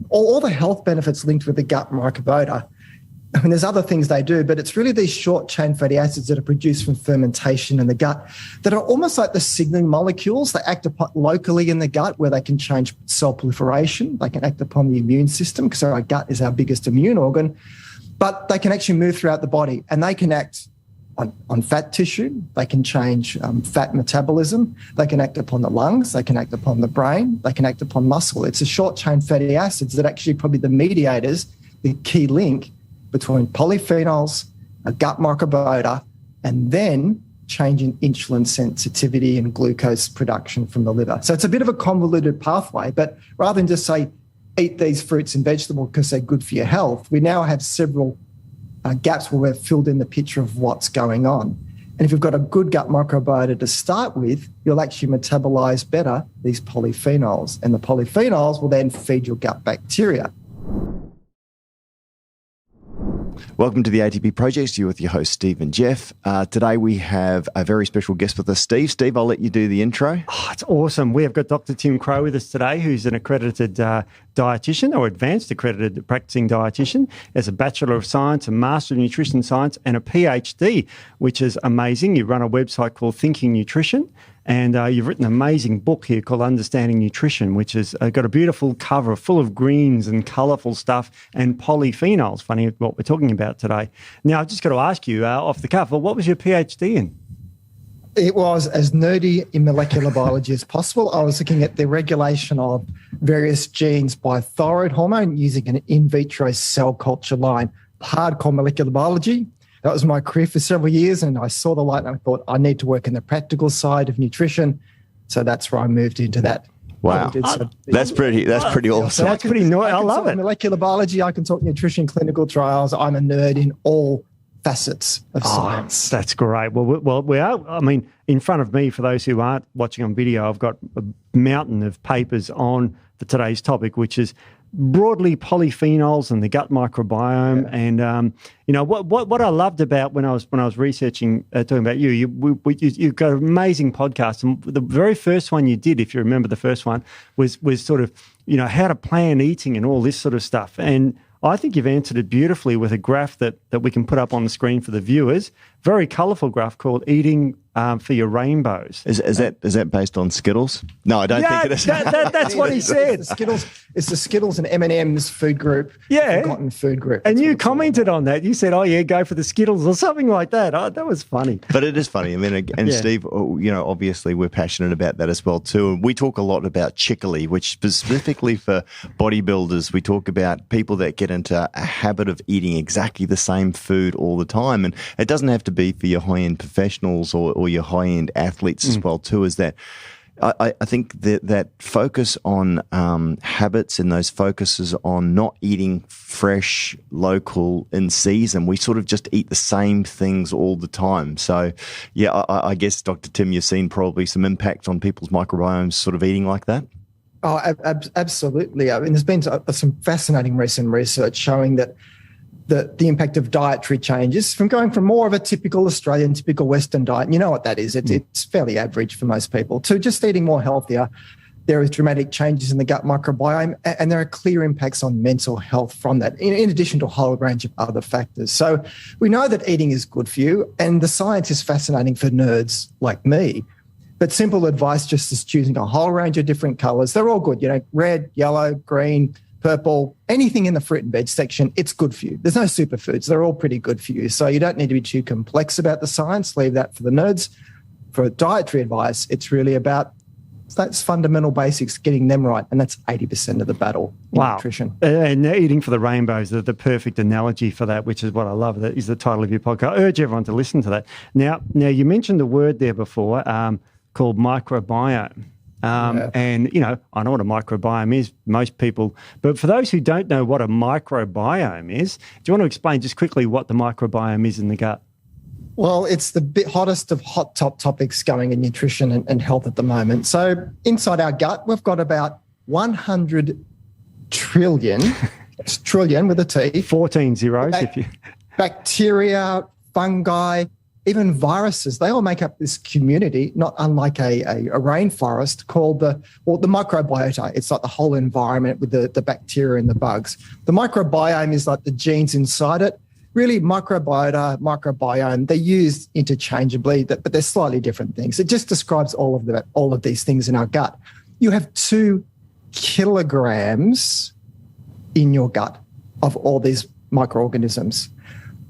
all the health benefits linked with the gut microbiota. There's other things they do, but it's really these short-chain fatty acids that are produced from fermentation in the gut that are almost like the signaling molecules. They act upon locally in the gut where they can change cell proliferation. They can act upon the immune system because our gut is our biggest immune organ, but they can actually move throughout the body and they can act on fat tissue. They can change fat metabolism. They can act upon the lungs. They can act upon the brain. They can act upon muscle. It's a short-chain fatty acids that actually probably the mediators, the key link between polyphenols, a gut microbiota, and then changing insulin sensitivity and glucose production from the liver. So it's a bit of a convoluted pathway, but rather than just say, eat these fruits and vegetables because they're good for your health, we now have several gaps where we've filled in the picture of what's going on. And if you've got a good gut microbiota to start with, you'll actually metabolize better these polyphenols, and the polyphenols will then feed your gut bacteria. Welcome to the ATP Project. You're with your host, Steve and Jeff. Today we have a very special guest with us, Steve. Steve, I'll let you do the intro. Oh, it's awesome. We have got Dr. Tim Crowe with us today, who's an accredited dietitian or advanced accredited practicing dietitian. Has a Bachelor of Science, a Master of Nutrition Science, and a PhD, which is amazing. You run a website called Thinking Nutrition. And you've written an amazing book here called Understanding Nutrition, which has got a beautiful cover full of greens and colourful stuff and polyphenols. Funny what we're talking about today. Now, I've just got to ask you off the cuff, well, what was your PhD in? It was as nerdy in molecular biology as possible. I was looking at the regulation of various genes by thyroid hormone using an in vitro cell culture line. Hardcore molecular biology. That was my career for several years, and I saw the light and I thought I need to work in the practical side of nutrition. So that's where I moved into that. Wow. That's pretty awesome. That's pretty nice. I love it. Molecular biology, I can talk nutrition, clinical trials. I'm a nerd in all facets of science. That's great. Well, we are, I mean, in front of me, for those who aren't watching on video, I've got a mountain of papers on for today's topic, which is broadly polyphenols and the gut microbiome. Yeah. And you know what I loved about when I was researching talking about you've got an amazing podcast, and the very first one you did, if you remember the first one, was sort of, you know, how to plan eating and all this sort of stuff. And I think you've answered it beautifully with a graph that we can put up on the screen for the viewers. Very colourful graph called Eating for Your Rainbows. Is that based on Skittles? No, I don't think it is. That's what he said. It's the Skittles and M&M's food group. Yeah. Forgotten food group. And you commented on that. You said, oh, yeah, go for the Skittles or something like that. Oh, that was funny. But it is funny. I mean, and Steve, you know, obviously we're passionate about that as well too. And we talk a lot about chicory, which specifically for bodybuilders, we talk about people that get into a habit of eating exactly the same food all the time. And it doesn't have to be for your high-end professionals or your high-end athletes as well too, is that I think that focus on habits and those focuses on not eating fresh, local, in season, we sort of just eat the same things all the time. So, yeah, I guess, Dr. Tim, you've seen probably some impact on people's microbiomes sort of eating like that? Oh, absolutely. I mean, there's been some fascinating recent research showing that the impact of dietary changes from going from more of a typical Australian, typical Western diet, and you know what that is, it's fairly average for most people, to just eating more healthier. There is dramatic changes in the gut microbiome, and there are clear impacts on mental health from that, in addition to a whole range of other factors. So we know that eating is good for you, and the science is fascinating for nerds like me. But simple advice just is choosing a whole range of different colours. They're all good, you know, red, yellow, green, purple, anything in the fruit and veg section, it's good for you. There's no superfoods. They're all pretty good for you. So you don't need to be too complex about the science. Leave that for the nerds. For dietary advice, it's really about those fundamental basics, getting them right. And that's 80% of the battle in nutrition. And eating for the rainbows, the perfect analogy for that, which is what I love. That is the title of your podcast. I urge everyone to listen to that. Now you mentioned the word there before called microbiome. And, you know, I know what a microbiome is, most people, but for those who don't know what a microbiome is, do you want to explain just quickly what the microbiome is in the gut? Well, it's the hottest of hot top topics going in nutrition and health at the moment. So inside our gut, we've got about 100 trillion, trillion with a T. 14 zeros. If you bacteria, fungi, even viruses, they all make up this community, not unlike a rainforest, called the microbiota. It's like the whole environment with the bacteria and the bugs. The microbiome is like the genes inside it. Really, microbiome, they're used interchangeably, but they're slightly different things. It just describes all of these things in our gut. You have 2 kilograms in your gut of all these microorganisms.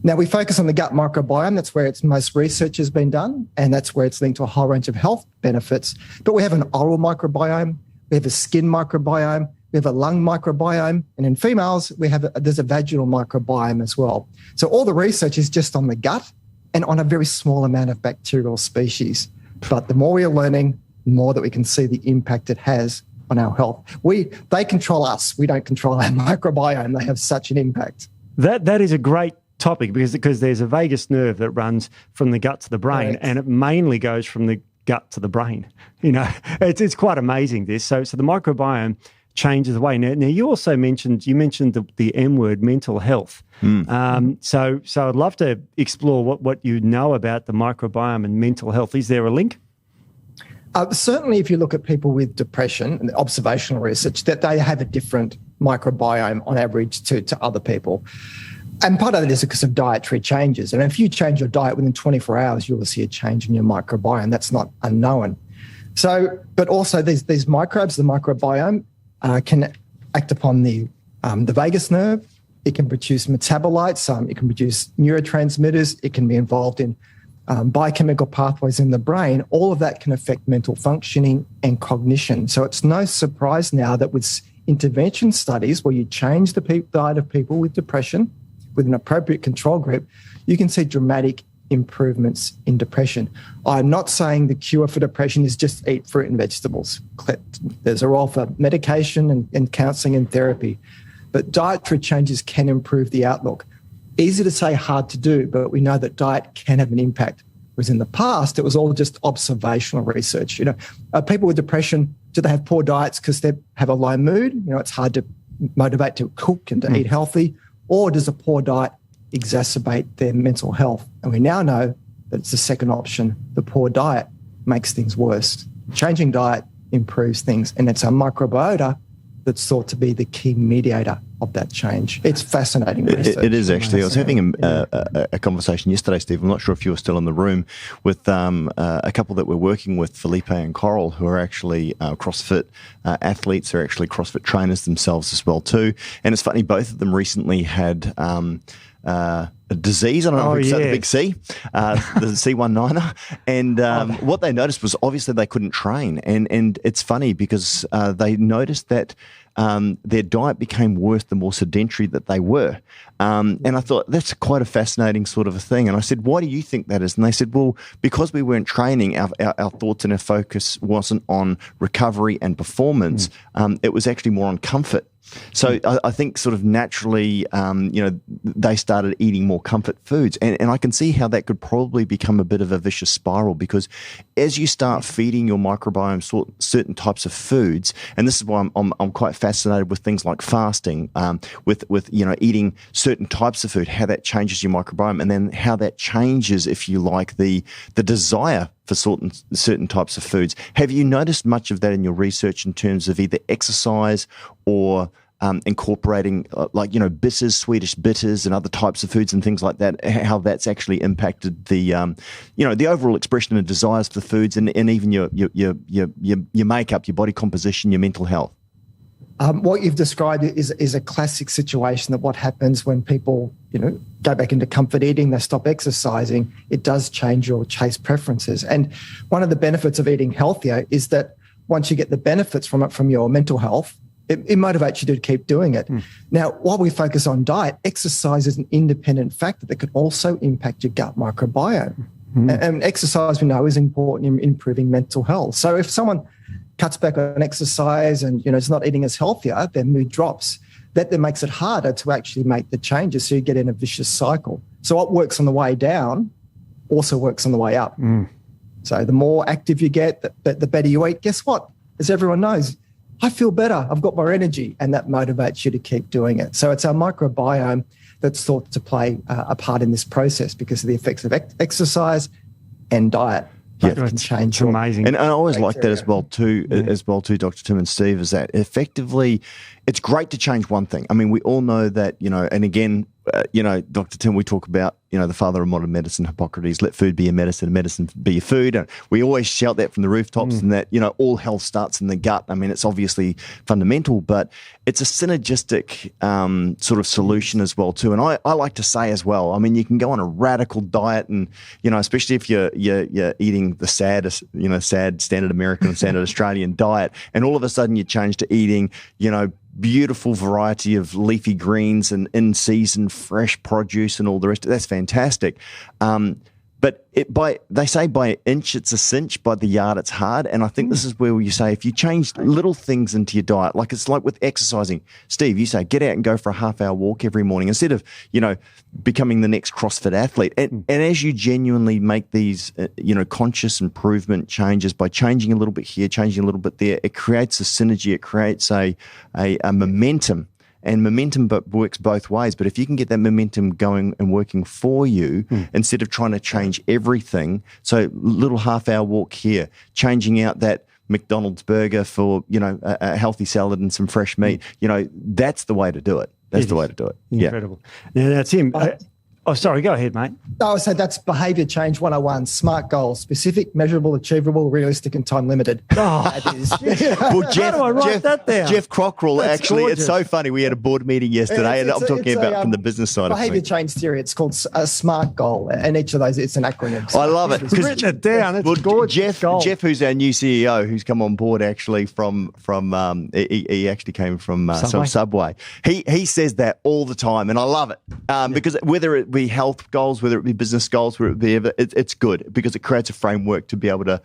Now, we focus on the gut microbiome. That's where most research has been done, and that's where it's linked to a whole range of health benefits. But we have an oral microbiome, we have a skin microbiome, we have a lung microbiome, and in females, there's a vaginal microbiome as well. So all the research is just on the gut and on a very small amount of bacterial species. But the more we are learning, the more that we can see the impact it has on our health. They control us. We don't control our microbiome. They have such an impact. That is a great topic because there's a vagus nerve that runs from the gut to the brain, Correct. and it mainly goes from the gut to the brain. It's quite amazing this. So the microbiome changes the way. Now you also mentioned the M word, mental health. So I'd love to explore what you know about the microbiome and mental health. Is there a link? Certainly, if you look at people with depression and observational research, that they have a different microbiome on average to other people. And part of that is because of dietary changes. And if you change your diet within 24 hours, you will see a change in your microbiome. That's not unknown. So, but also these microbes, the microbiome, can act upon the vagus nerve. It can produce metabolites. It can produce neurotransmitters. It can be involved in biochemical pathways in the brain. All of that can affect mental functioning and cognition. So it's no surprise now that with intervention studies where you change the diet of people with depression with an appropriate control group, you can see dramatic improvements in depression. I'm not saying the cure for depression is just eat fruit and vegetables. There's a role for medication and counselling and therapy. But dietary changes can improve the outlook. Easy to say, hard to do, but we know that diet can have an impact. Whereas in the past, it was all just observational research. People with depression, do they have poor diets because they have a low mood? It's hard to motivate to cook and to eat healthy. Or does a poor diet exacerbate their mental health? And we now know that it's the second option. The poor diet makes things worse. Changing diet improves things. And it's our microbiota that's thought to be the key mediator of that change. It's fascinating research. It is actually. I was having a conversation yesterday, Steve. I'm not sure if you were still in the room with a couple that we're working with, Felipe and Crowe, who are actually CrossFit athletes. They're actually CrossFit trainers themselves as well too. And it's funny, both of them recently had a disease. I don't know if it's the big C, the C19er. And what they noticed was obviously they couldn't train. And it's funny because they noticed that their diet became worse the more sedentary that they were. And I thought, that's quite a fascinating sort of a thing. And I said, why do you think that is? And they said, well, because we weren't training, our thoughts and our focus wasn't on recovery and performance. It was actually more on comfort. So I think sort of naturally, they started eating more comfort foods. And I can see how that could probably become a bit of a vicious spiral, because as you start feeding your microbiome certain types of foods, and this is why I'm quite fascinated with things like fasting, with eating certain types of food, how that changes your microbiome, and then how that changes, if you like, the desire for certain types of foods. Have you noticed much of that in your research in terms of either exercise or incorporating bitters, Swedish bitters and other types of foods and things like that, how that's actually impacted the overall expression and desires for the foods and even your makeup, your body composition, your mental health? What you've described is a classic situation that what happens when people, go back into comfort eating, they stop exercising, it does change your taste preferences. And one of the benefits of eating healthier is that once you get the benefits from it, from your mental health, it motivates you to keep doing it. Now, while we focus on diet, exercise is an independent factor that can also impact your gut microbiome. And exercise, we know, is important in improving mental health. So if someone cuts back on exercise and is not eating as healthier, their mood drops. That then makes it harder to actually make the changes, so you get in a vicious cycle. So what works on the way down also works on the way up. So the more active you get, the better you eat. Guess what? As everyone knows, I feel better. I've got more energy, and that motivates you to keep doing it. So it's our microbiome that's thought to play a part in this process because of the effects of exercise and diet. Yeah, it's amazing. And I always like that as well too, Dr. Tim and Steve, is that effectively it's great to change one thing. I mean, we all know that, and again, Dr. Tim, we talk about, the father of modern medicine, Hippocrates, let food be your medicine and medicine be your food. And we always shout that from the rooftops and that, all health starts in the gut. I mean, it's obviously fundamental, but it's a synergistic sort of solution as well too. And I like to say as well, I mean, you can go on a radical diet and, especially if you're eating the sad standard American and standard Australian diet, and all of a sudden you change to eating, beautiful variety of leafy greens and in-season fresh produce and all the rest. That's fantastic. But they say by an inch it's a cinch, by the yard it's hard. And I think this is where you say if you change little things into your diet, like it's like with exercising. Steve, you say get out and go for a half-hour walk every morning instead of, becoming the next CrossFit athlete. And as you genuinely make these, conscious improvement changes by changing a little bit here, changing a little bit there, it creates a synergy. It creates a momentum. And momentum works both ways. But if you can get that momentum going and working for you, instead of trying to change everything, so little half-hour walk here, changing out that McDonald's burger for, a healthy salad and some fresh meat, that's the way to do it. That's the way to do it. Incredible. Yeah, that's him. Sorry, go ahead, mate. I would say that's behaviour change 101. SMART goals: specific, measurable, achievable, realistic, and time limited. Oh, that is. Well, How do I write that down? Jeff Cockrell, That's actually, gorgeous. it's so funny. We had a board meeting yesterday, and I'm talking about from the business side of behaviour things. change theory. It's called a SMART goal, and each of those, it's an acronym. I love it. He's written it down. It's gorgeous. Jeff, who's our new CEO, who's come on board actually from he actually came from Subway. He says that all the time, and I love it because whether it be health goals, whether it be business goals, whether it be it's good because it creates a framework to be able to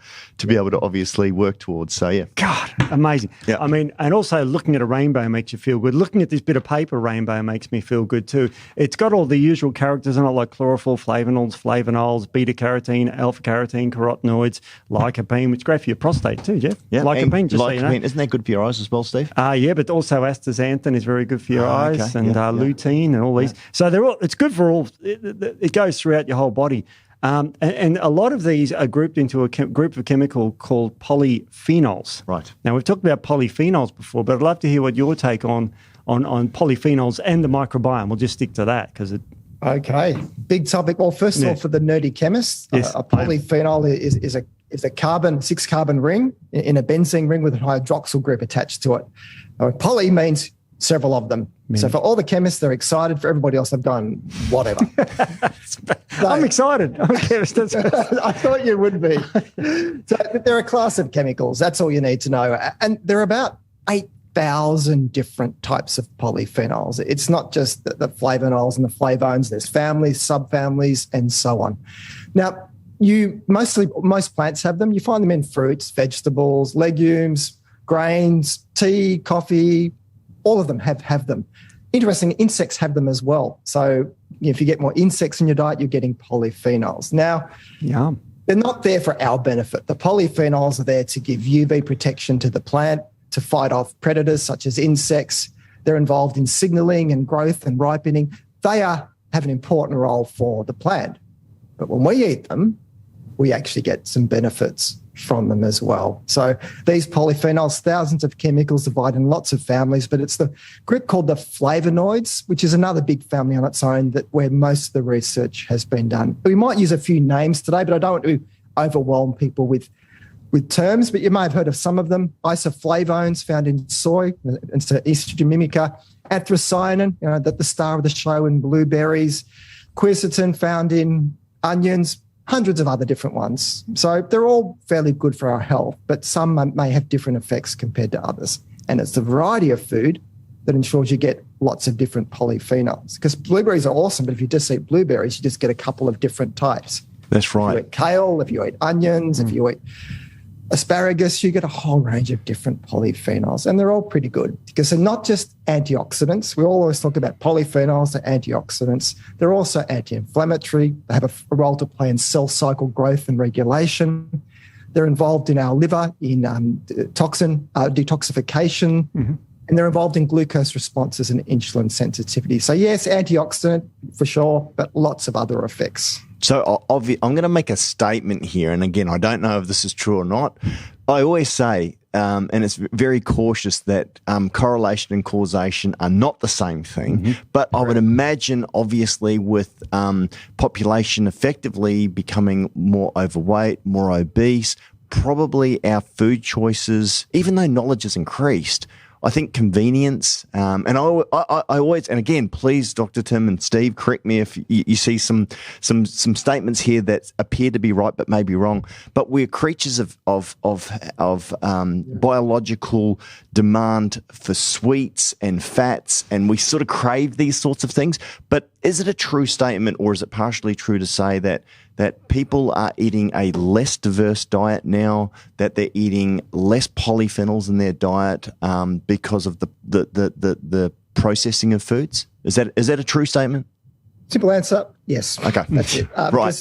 obviously work towards. So yeah, God, amazing. Yeah. I mean, and also looking at a rainbow makes you feel good. Looking at this bit of paper rainbow makes me feel good too. It's got all the usual characters in it, like chlorophyll, flavonols, beta carotene, alpha carotene, carotenoids, lycopene, which is great for your prostate too, Jeff. yeah. Lycopene, just so you know. Isn't that good for your eyes as well, Steve? Yeah, but also astaxanthin is very good for your eyes, okay. and lutein and all these. So they're all. It's good for all. It goes throughout your whole body. And a lot of these are grouped into a group of chemical called polyphenols. Right. Now, we've talked about polyphenols before, but I'd love to hear what your take on polyphenols and the microbiome. We'll just stick to that because it. Okay, big topic. Well, first of all, for the nerdy chemists, Yes. a polyphenol is a 6-carbon ring in a benzene ring with a hydroxyl group attached to it. Poly means several of them. So for all the chemists, they're excited. For everybody else, they've gone, whatever. I'm excited. I'm a chemist. I thought you would be. So they're a class of chemicals. That's all you need to know. And there are about 8,000 different types of polyphenols. It's not just the flavonols and the flavones. There's families, subfamilies, and so on. Now, most plants have them. You find them in fruits, vegetables, legumes, grains, tea, coffee. All of them have them. Interesting, insects have them as well. So if you get more insects in your diet, you're getting polyphenols. Now, they're not there for our benefit. The polyphenols are there to give UV protection to the plant, to fight off predators such as insects. They're involved in signaling and growth and ripening. They have an important role for the plant. But when we eat them, we actually get some benefits from them as well. So these polyphenols, thousands of chemicals divided in lots of families, but it's the group called the flavonoids, which is another big family on its own where most of the research has been done. We might use a few names today, but I don't want to overwhelm people with terms, but you may have heard of some of them. Isoflavones found in soy, it's estrogen mimica. Anthocyanin, the star of the show in blueberries. Quercetin found in onions. Hundreds of other different ones. So they're all fairly good for our health, but some may have different effects compared to others. And it's the variety of food that ensures you get lots of different polyphenols. Because blueberries are awesome, but if you just eat blueberries, you just get a couple of different types. That's right. If you eat kale, if you eat onions, if you eat asparagus, you get a whole range of different polyphenols, and they're all pretty good because they're not just antioxidants. We always talk about polyphenols, they're antioxidants. They're also anti-inflammatory. They have a role to play in cell cycle growth and regulation. They're involved in our liver in toxin detoxification. And they're involved in glucose responses and insulin sensitivity. So yes, antioxidant for sure, but lots of other effects. So I'm going to make a statement here. And again, I don't know if this is true or not. I always say, and it's very cautious, that correlation and causation are not the same thing. Mm-hmm. But I would imagine, obviously, with population effectively becoming more overweight, more obese, probably our food choices, even though knowledge has increased, I think convenience, and I always, and again, please, Dr. Tim and Steve, correct me if you see some statements here that appear to be right but may be wrong. But we're creatures of biological demand for sweets and fats, and we sort of crave these sorts of things. But is it a true statement, or is it partially true to say that people are eating a less diverse diet now, that they're eating less polyphenols in their diet because of the processing of foods? Is that a true statement? Simple answer, yes. Okay. That's it. Right.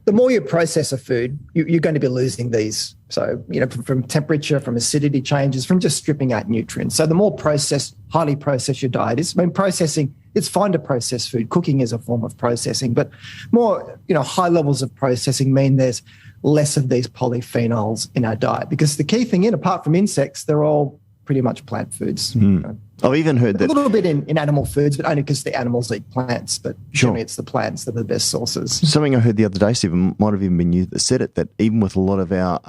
The more you process a food, you're going to be losing these. So, from temperature, from acidity changes, from just stripping out nutrients. So the more highly processed your diet is, processing, it's fine to process food. Cooking is a form of processing, but more, high levels of processing mean there's less of these polyphenols in our diet. Because the key thing apart from insects, they're all pretty much plant foods. I've even heard that. A little bit in animal foods, but only because the animals eat plants. But sure, generally it's the plants that are the best sources. Something I heard the other day, Stephen, might have even been you that said it, that even with a lot of our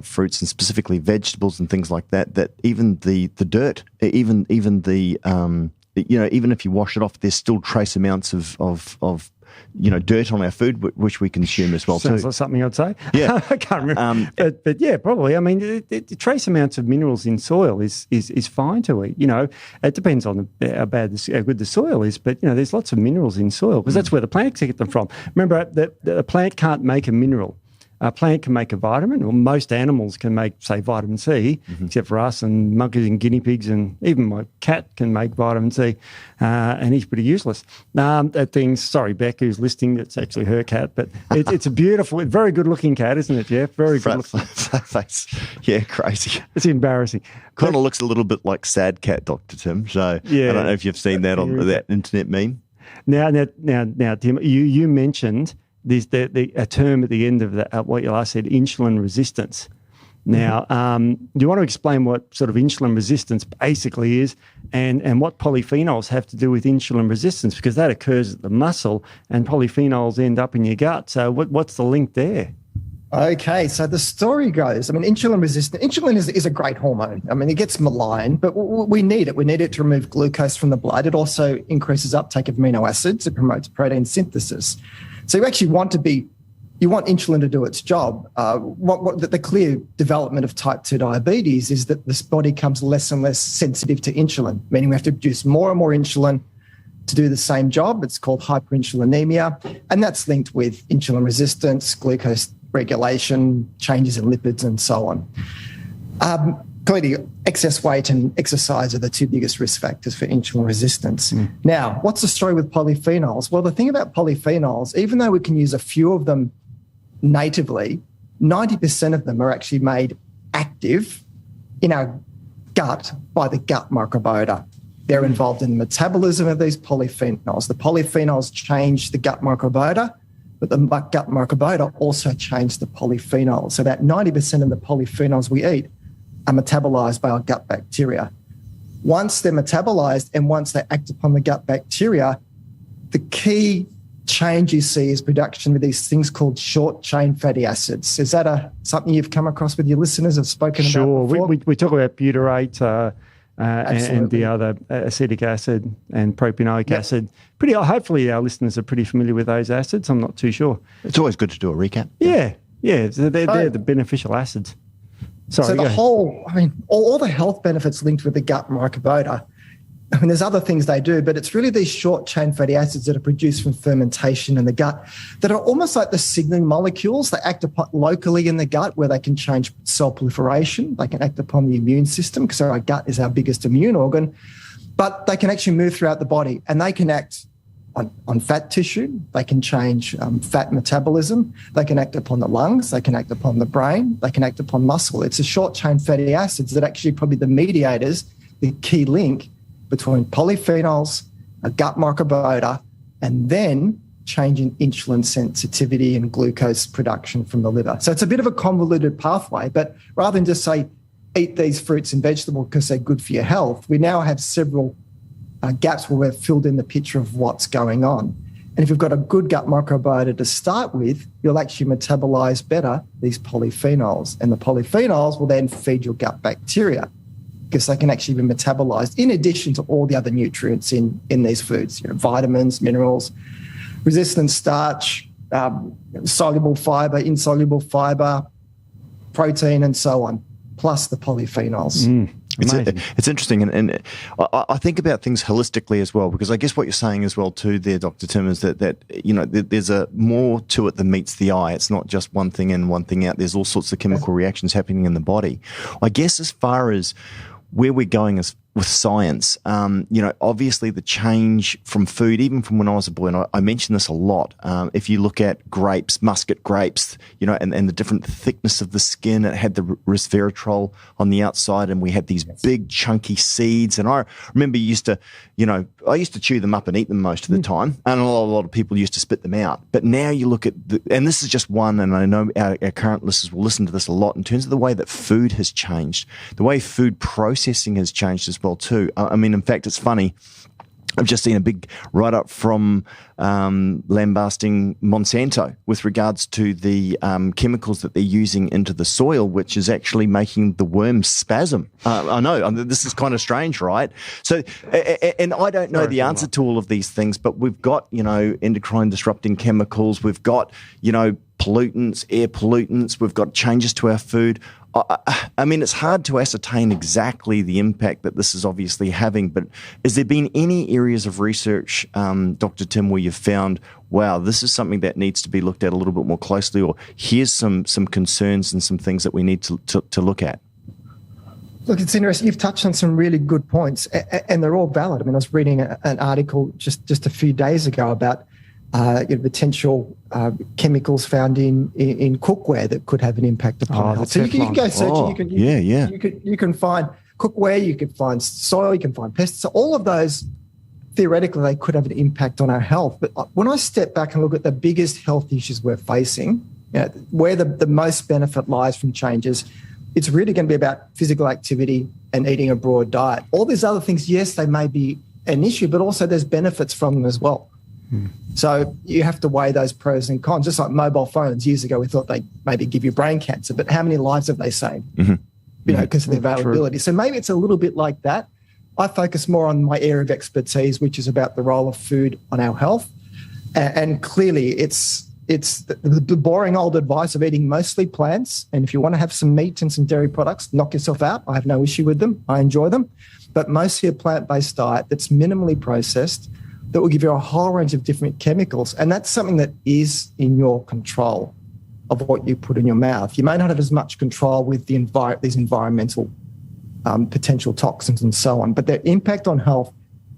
fruits and specifically vegetables and things like that, that even the dirt, even if you wash it off, there's still trace amounts of dirt on our food, which we consume as well. Sounds like something I'd say. Yeah. I can't remember. But yeah, probably. I mean, the trace amounts of minerals in soil is fine to eat. It depends on how good the soil is, but, there's lots of minerals in soil because that's where the plants get them from. Remember, the plant can't make a mineral. A plant can make a vitamin, or most animals can make, say, vitamin C, except for us and monkeys and guinea pigs, and even my cat can make vitamin C, and he's pretty useless at things. Sorry, Beck, who's listening, that's actually her cat, but it's a beautiful, very good-looking cat, isn't it, Jeff? Very good-looking. Face. Yeah, crazy. It's embarrassing. Kind of looks a little bit like Sad Cat, Dr. Tim, so yeah, I don't know if you've seen that on that internet meme. Now, Tim, you mentioned a term at the end of what you last said, insulin resistance. Now, do you want to explain what sort of insulin resistance basically is and what polyphenols have to do with insulin resistance? Because that occurs at the muscle and polyphenols end up in your gut. So what's the link there? Okay, so the story goes, insulin is a great hormone. It gets maligned, but we need it. We need it to remove glucose from the blood. It also increases uptake of amino acids. It promotes protein synthesis. So you actually want insulin to do its job. The clear development of type 2 diabetes is that this body becomes less and less sensitive to insulin, meaning we have to produce more and more insulin to do the same job. It's called hyperinsulinemia, and that's linked with insulin resistance, glucose regulation, changes in lipids, and so on. Clearly, excess weight and exercise are the two biggest risk factors for insulin resistance. Now, what's the story with polyphenols? Well, the thing about polyphenols, even though we can use a few of them natively, 90% of them are actually made active in our gut by the gut microbiota. They're involved in the metabolism of these polyphenols. The polyphenols change the gut microbiota, but the gut microbiota also change the polyphenols. So that 90% of the polyphenols we eat are metabolized by our gut bacteria. Once they're metabolized and once they act upon the gut bacteria, the key change you see is production of these things called short-chain fatty acids. Is that something you've come across with your listeners, have spoken about before? Sure. We talk about butyrate and the other acetic acid and propanoic acid. Hopefully our listeners are pretty familiar with those acids. I'm not too sure. It's always good to do a recap. Yeah. So they're the beneficial acids. Sorry, all the health benefits linked with the gut microbiota. There's other things they do, but it's really these short-chain fatty acids that are produced from fermentation in the gut that are almost like the signaling molecules. They act upon locally in the gut where they can change cell proliferation. They can act upon the immune system because our gut is our biggest immune organ, but they can actually move throughout the body and they can act on fat tissue. They can change fat metabolism. They can act upon the lungs. They can act upon the brain. They can act upon muscle. It's a short-chain fatty acids that actually probably the mediators, the key link between polyphenols, a gut microbiota, and then changing insulin sensitivity and glucose production from the liver. So it's a bit of a convoluted pathway, but rather than just say, eat these fruits and vegetables because they're good for your health, we now have several gaps where we've filled in the picture of what's going on. And if you've got a good gut microbiota to start with, you'll actually metabolize better these polyphenols. And the polyphenols will then feed your gut bacteria because they can actually be metabolized in addition to all the other nutrients in these foods, vitamins, minerals, resistant starch, soluble fiber, insoluble fiber, protein, and so on, plus the polyphenols. It's interesting, and I think about things holistically as well, because I guess what you're saying as well too there, Dr. Tim, is that there's a more to it than meets the eye. It's not just one thing in, one thing out. There's all sorts of chemical reactions happening in the body. I guess as far as where we're going with science, obviously the change from food, even from when I was a boy, and I mention this a lot, if you look at grapes, muscat grapes, and the different thickness of the skin, it had the resveratrol on the outside, and we had these big chunky seeds. And I remember I used to chew them up and eat them most of the time, and a lot of people used to spit them out. But now you look at, and this is just one, and I know our current listeners will listen to this a lot, in terms of the way that food has changed, the way food processing has changed as well too. I mean, in fact, it's funny. I've just seen a big write-up from lambasting Monsanto with regards to the chemicals that they're using into the soil, which is actually making the worms spasm. I know, this is kind of strange, right? So, and I don't know the answer to all of these things, but we've got, endocrine disrupting chemicals. We've got, pollutants, air pollutants. We've got changes to our food. I mean, it's hard to ascertain exactly the impact that this is obviously having, but has there been any areas of research, Dr. Tim, where you've found, wow, this is something that needs to be looked at a little bit more closely, or here's some concerns and some things that we need to look at? Look, it's interesting. You've touched on some really good points, and they're all valid. I mean, I was reading an article just a few days ago about potential chemicals found in cookware that could have an impact upon health. So you can go searching. You can find cookware, you can find soil, you can find pests. So all of those, theoretically, they could have an impact on our health. But when I step back and look at the biggest health issues we're facing, where the most benefit lies from changes, it's really going to be about physical activity and eating a broad diet. All these other things, yes, they may be an issue, but also there's benefits from them as well. So you have to weigh those pros and cons. Just like mobile phones, years ago we thought they'd maybe give you brain cancer, but how many lives have they saved? Because of the availability. True. So maybe it's a little bit like that. I focus more on my area of expertise, which is about the role of food on our health. And clearly it's the boring old advice of eating mostly plants. And if you want to have some meat and some dairy products, knock yourself out. I have no issue with them. I enjoy them. But mostly a plant-based diet that's minimally processed, that will give you a whole range of different chemicals. And that's something that is in your control of what you put in your mouth. You may not have as much control with these environmental potential toxins and so on, but their impact on health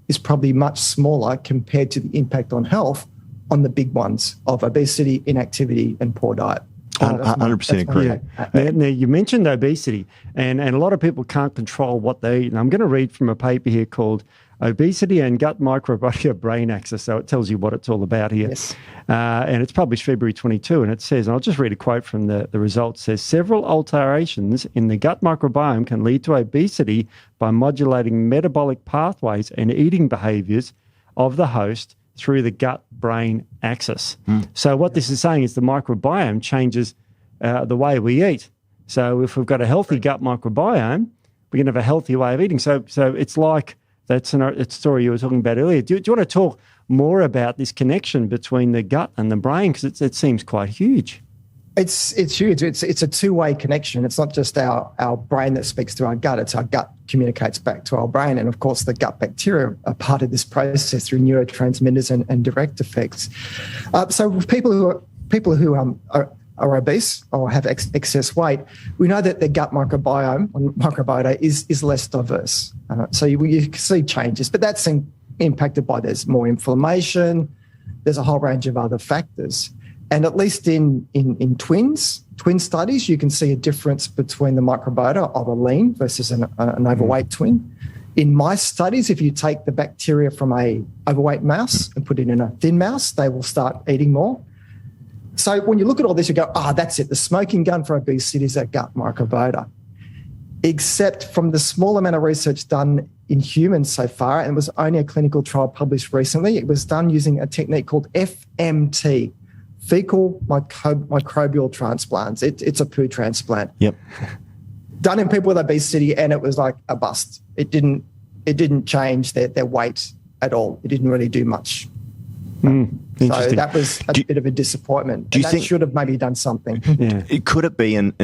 is probably much smaller compared to the impact on health on the big ones of obesity, inactivity, and poor diet. 100% agree. Now, you mentioned obesity, and a lot of people can't control what they eat. And I'm going to read from a paper here called Obesity and Gut Microbiota Brain Axis. So it tells you what it's all about here. Yes. And it's published February 22, and it says, and I'll just read a quote from the results, it says, several alterations in the gut microbiome can lead to obesity by modulating metabolic pathways and eating behaviors of the host through the gut-brain axis. So what this is saying is the microbiome changes the way we eat. So if we've got a healthy gut microbiome, we're going to have a healthy way of eating. So it's like it's a story you were talking about earlier. Do you want to talk more about this connection between the gut and the brain? Because it seems quite huge. It's huge. It's a two-way connection. It's not just our brain that speaks to our gut. It's our gut communicates back to our brain. And, of course, the gut bacteria are part of this process through neurotransmitters and direct effects. So with people who are obese or have excess weight, we know that the gut microbiota is less diverse. So you see changes, but that's in impacted by there's more inflammation. There's a whole range of other factors. And at least in twin studies, you can see a difference between the microbiota of a lean versus an overweight twin. In mice studies, if you take the bacteria from a overweight mouse and put it in a thin mouse, they will start eating more. So when you look at all this, you go, that's it. The smoking gun for obesity is that gut microbiota. Except from the small amount of research done in humans so far, and it was only a clinical trial published recently, it was done using a technique called FMT, fecal microbial transplants. It's a poo transplant. Yep. Done in people with obesity, and it was like a bust. It didn't change their weight at all. It didn't really do much. So that was a bit of a disappointment. And that should have maybe done something. Yeah. Could it be, and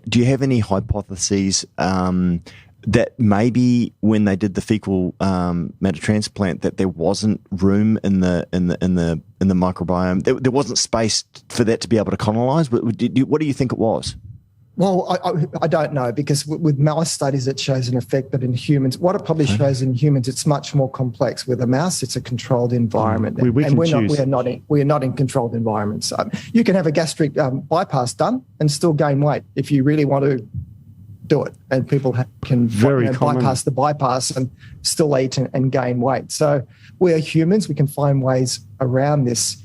do you have any hypotheses that maybe when they did the fecal matter transplant, that there wasn't room in the microbiome, there wasn't space for that to be able to colonize? What do you think it was? Well, I don't know, because with mouse studies it shows an effect, but in humans, what it probably shows in humans, it's much more complex. With a mouse, it's a controlled environment, we are not in controlled environments. You can have a gastric bypass done and still gain weight if you really want to do it, and people can bypass the bypass and still eat and gain weight. So we are humans; we can find ways around this.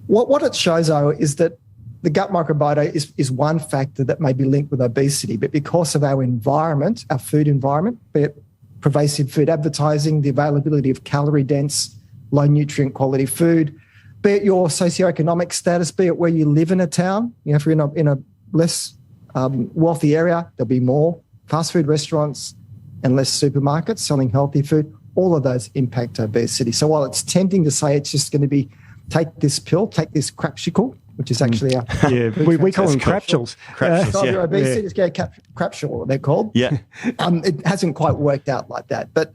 What it shows, though, is that the gut microbiota is one factor that may be linked with obesity, but because of our environment, our food environment, be it pervasive food advertising, the availability of calorie-dense, low-nutrient quality food, be it your socioeconomic status, be it where you live in a town. If you're in a less wealthy area, there'll be more fast food restaurants and less supermarkets selling healthy food. All of those impact obesity. So while it's tempting to say it's just going to be take this pill, take this crapshicle, which is actually we call them crapsules. Your obesity is crapsule, they're called. Yeah. It hasn't quite worked out like that. But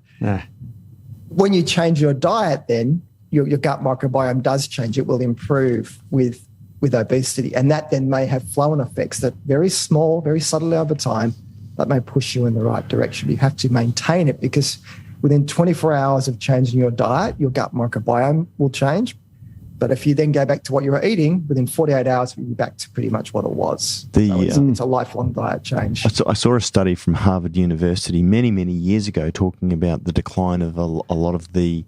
when you change your diet, then your gut microbiome does change. It will improve with obesity. And that then may have flow-on effects that very small, very subtle over time, that may push you in the right direction. You have to maintain it, because within 24 hours of changing your diet, your gut microbiome will change. But if you then go back to what you were eating, within 48 hours, you'll be back to pretty much what it was. It's a lifelong diet change. I saw a study from Harvard University many, many years ago talking about the decline of a lot of the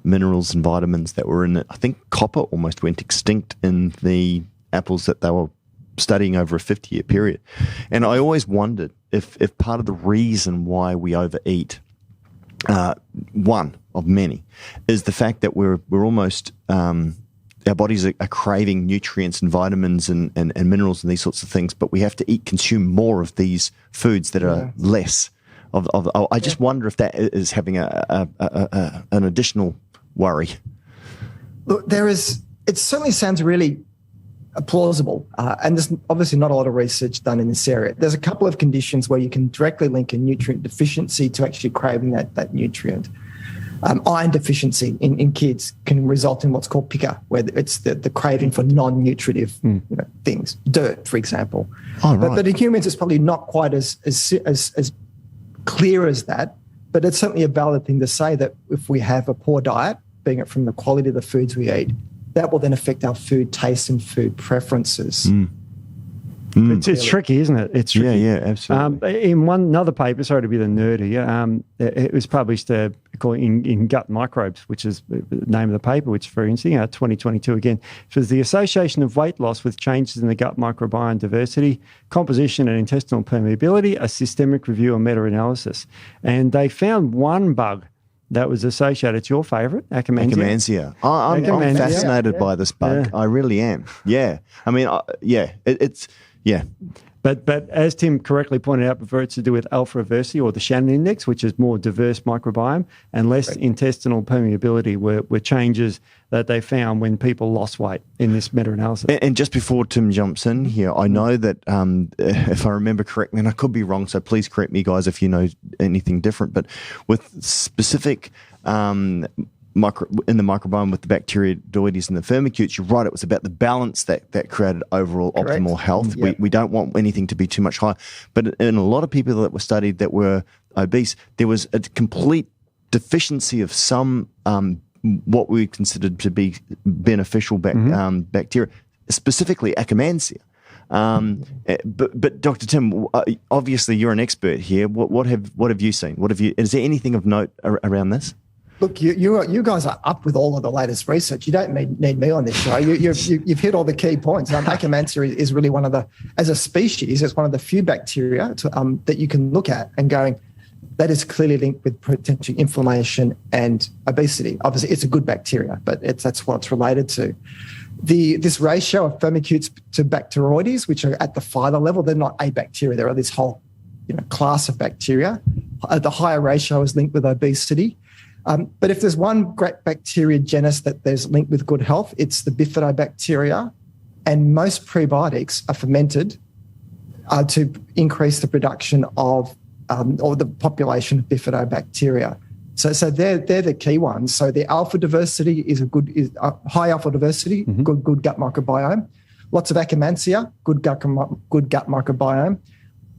minerals and vitamins that were in it. I think copper almost went extinct in the apples that they were studying over a 50-year period. And I always wondered if part of the reason why we overeat, one of many, is the fact that we're almost our bodies are craving nutrients and vitamins and minerals and these sorts of things, but we have to consume more of these foods that are less of. I just wonder if that is having an additional worry. Look, it certainly sounds really plausible, and there's obviously not a lot of research done in this area. There's a couple of conditions where you can directly link a nutrient deficiency to actually craving that nutrient. Iron deficiency in kids can result in what's called pica, where it's the craving for non-nutritive things, dirt, for example. Oh, right. But in humans, it's probably not quite as clear as that, but it's certainly a valid thing to say that if we have a poor diet, being it from the quality of the foods we eat, that will then affect our food taste and food preferences. It's tricky, isn't it? It's tricky. Yeah, absolutely. In another paper, sorry to be the nerdy, it was published in Gut Microbes, which is the name of the paper, which is very interesting, 2022 again. It was the association of weight loss with changes in the gut microbiome diversity, composition and intestinal permeability, a systemic review and meta-analysis. And they found one bug that was associated. It's your favourite, Akkermansia. I'm fascinated by this bug. I really am. Yeah. I mean, it's... Yeah. But as Tim correctly pointed out before, it's to do with alpha aversity, or the Shannon index, which is more diverse microbiome, and less intestinal permeability were changes that they found when people lost weight in this meta-analysis. And just before Tim jumps in here, I know that if I remember correctly, and I could be wrong, so please correct me, guys, if you know anything different, but with specific in the microbiome with the bacteroides and the firmicutes, you're right, it was about the balance that created overall optimal health. Yep. We don't want anything to be too much higher. But in a lot of people that were studied that were obese, there was a complete deficiency of some what we considered to be beneficial bacteria, specifically Akkermansia. But Dr. Tim, obviously you're an expert here. What have you seen? Is there anything of note around this? Look, you guys are up with all of the latest research. You don't need me on this show. You've hit all the key points. Akkermansia is really one of the, as a species, it's one of the few bacteria that you can look at and going, that is clearly linked with potential inflammation and obesity. Obviously, it's a good bacteria, but that's what it's related to. This ratio of firmicutes to bacteroides, which are at the phyla level, they're not a bacteria. They're this whole class of bacteria. The higher ratio is linked with obesity. But if there's one great bacteria genus that there's linked with good health, it's the bifidobacteria. And most prebiotics are fermented to increase the production of or the population of bifidobacteria. So they're the key ones. So the alpha diversity is high alpha diversity, good gut microbiome. Lots of Akkermansia, good gut microbiome.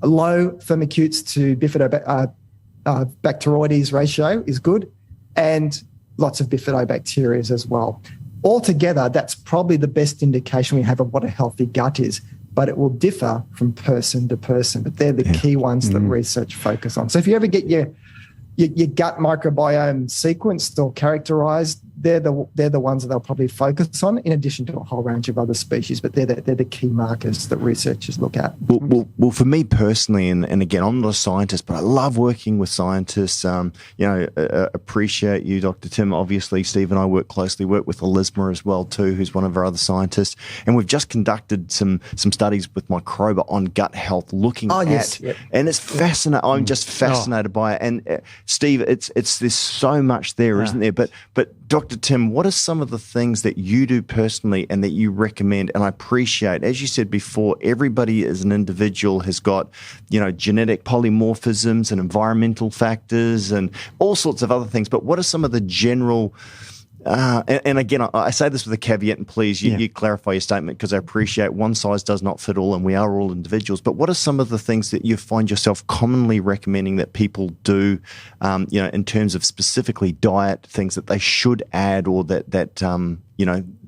Low firmicutes to bifidobacteroides ratio is good, and lots of bifidobacteria as well. Altogether, that's probably the best indication we have of what a healthy gut is, but it will differ from person to person. But they're the key ones that research focus on. So if you ever get your gut microbiome sequenced or characterized, they're the ones that they'll probably focus on, in addition to a whole range of other species. But they're the key markers that researchers look at. Well, for me personally, and again, I'm not a scientist, but I love working with scientists. Appreciate you, Dr. Tim. Obviously, Steve and I work with Elisma as well too, who's one of our other scientists, and we've just conducted some studies with Microbe on gut health, looking and it's fascinating. I'm just fascinated by it. And Steve, there's so much there, isn't there? But Dr. Tim, what are some of the things that you do personally and that you recommend? And I appreciate, as you said before, everybody as an individual has got, genetic polymorphisms and environmental factors and all sorts of other things. But what are some of the general, and again, I say this with a caveat, and please, you clarify your statement, because I appreciate one size does not fit all and we are all individuals. But what are some of the things that you find yourself commonly recommending that people do, in terms of specifically diet, things that they should add, or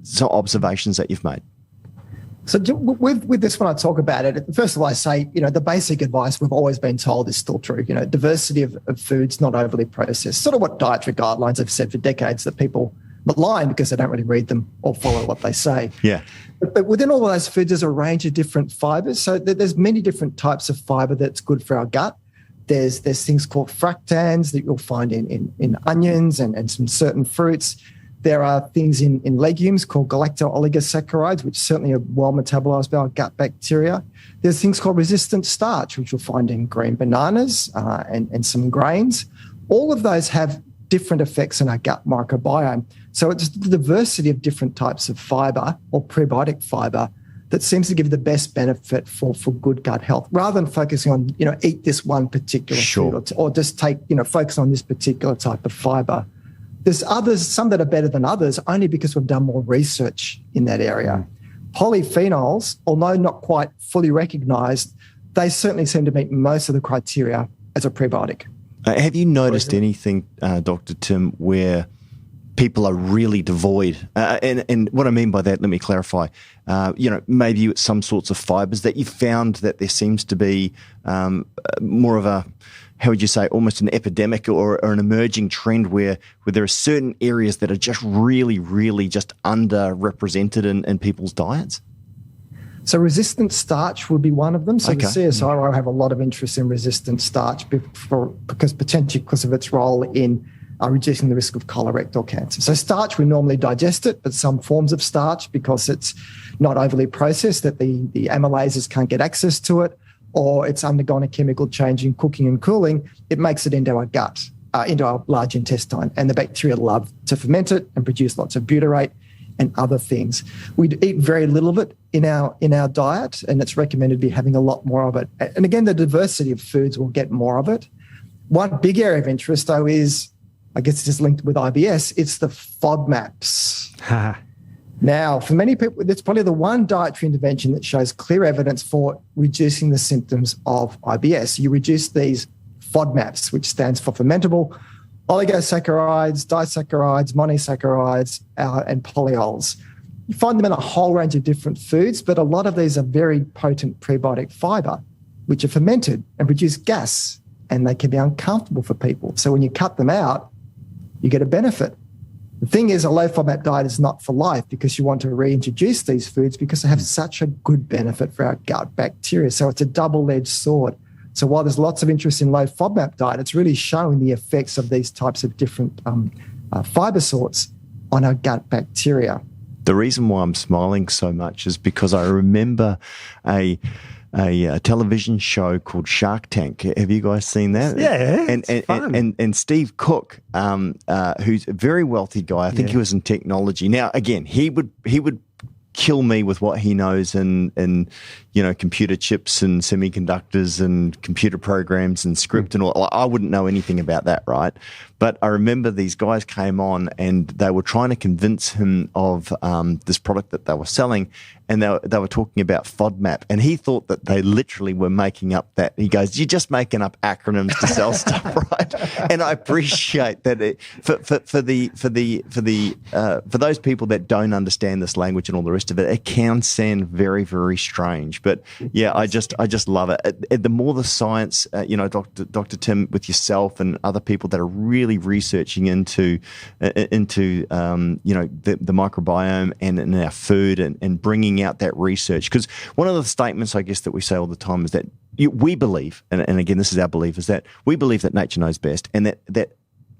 so observations that you've made? So with this, when I talk about it, first of all, I say, the basic advice we've always been told is still true. Diversity of foods, not overly processed. Sort of what dietary guidelines have said for decades, that people malign because they don't really read them or follow what they say. Yeah. But within all of those foods, there's a range of different fibers. So there's many different types of fiber that's good for our gut. There's things called fructans that you'll find in onions and some certain fruits. There are things in legumes called galacto-oligosaccharides, which certainly are well metabolized by our gut bacteria. There's things called resistant starch, which you'll find in green bananas and some grains. All of those have different effects on our gut microbiome. So it's the diversity of different types of fiber or prebiotic fiber that seems to give the best benefit for good gut health, rather than focusing on, eat this one particular food or just focus on this particular type of fiber. There's others, some that are better than others, only because we've done more research in that area. Polyphenols, although not quite fully recognized, they certainly seem to meet most of the criteria as a prebiotic. Have you noticed anything, Dr. Tim, where people are really devoid? And what I mean by that, let me clarify. Maybe some sorts of fibers that you found that there seems to be more of a, how would you say, almost an epidemic or an emerging trend where there are certain areas that are just really, really just underrepresented in people's diets? So resistant starch would be one of them. So the CSIRO have a lot of interest in resistant starch potentially because of its role in reducing the risk of colorectal cancer. So starch, we normally digest it, but some forms of starch, because it's not overly processed, that the amylases can't get access to it, or it's undergone a chemical change in cooking and cooling, it makes it into our gut, into our large intestine. And the bacteria love to ferment it and produce lots of butyrate and other things. We eat very little of it in our diet, and it's recommended to be having a lot more of it. And again, the diversity of foods will get more of it. One big area of interest, though, is, I guess it's linked with IBS, it's the FODMAPs. Now, for many people, it's probably the one dietary intervention that shows clear evidence for reducing the symptoms of IBS. You reduce these FODMAPs, which stands for fermentable Oligosaccharides, disaccharides, monosaccharides, and polyols. You find them in a whole range of different foods, but a lot of these are very potent prebiotic fiber, which are fermented and produce gas, and they can be uncomfortable for people. So when you cut them out, you get a benefit. The thing is, a low FODMAP diet is not for life, because you want to reintroduce these foods because they have such a good benefit for our gut bacteria. So it's a double-edged sword. So while there's lots of interest in low FODMAP diet, it's really showing the effects of these types of different fiber sorts on our gut bacteria. The reason why I'm smiling so much is because I remember a television show called Shark Tank. Have you guys seen that? Yeah, and Steve Cook, who's a very wealthy guy. I think he was in technology. Now, again, he would kill me with what he knows in computer chips and semiconductors and computer programs and script and all. I wouldn't know anything about that, right? But I remember these guys came on and they were trying to convince him of this product that they were selling, and they were talking about FODMAP, and he thought that they literally were making up that. He goes, "You're just making up acronyms to sell stuff, right?" And I appreciate that for those people that don't understand this language and all the rest of it, it can sound very, very strange. But yeah, I just love it. The more the science, Dr. Tim, with yourself and other people that are really researching into the microbiome and in our food and bringing out that research. Because one of the statements, I guess, that we say all the time is that we believe, and again, this is our belief, is that we believe that nature knows best, and that